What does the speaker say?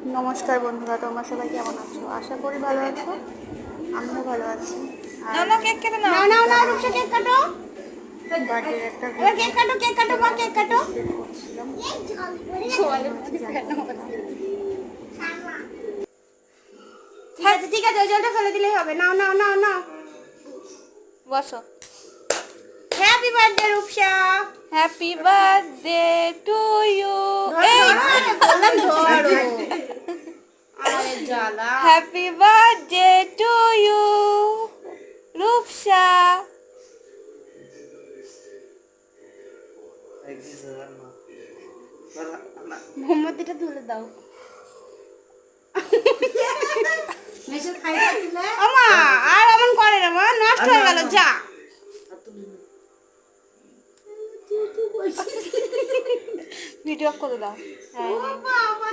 নমস্কার বন্ধুরা, তোমরা সবাই কেমন আছো? আশা করি ভালো আছো। আমিও ভালো আছি। নাও নাও কেক কেটে নাও। নাও নাও নাও রূপসা কেক কাটো। বার্থডের একটা এবার কেক কাটো, কেক কাটো মা, কেক কাটো। করছিলাম। ঠিক আছে, ওই জলটা ফেলে দিলেই হবে। নাও নাও নাও নাও। বসো। Happy birthday Rupsa. Happy birthday to you. আরে জ্বালা। Happy birthday to you Rupsa. মোমবাতিটা তুলে দাও। আমা আর অমন করে না মা, নষ্ট হয়ে গেল যা। ভিডিও অফ করে দাও। ও বাবা।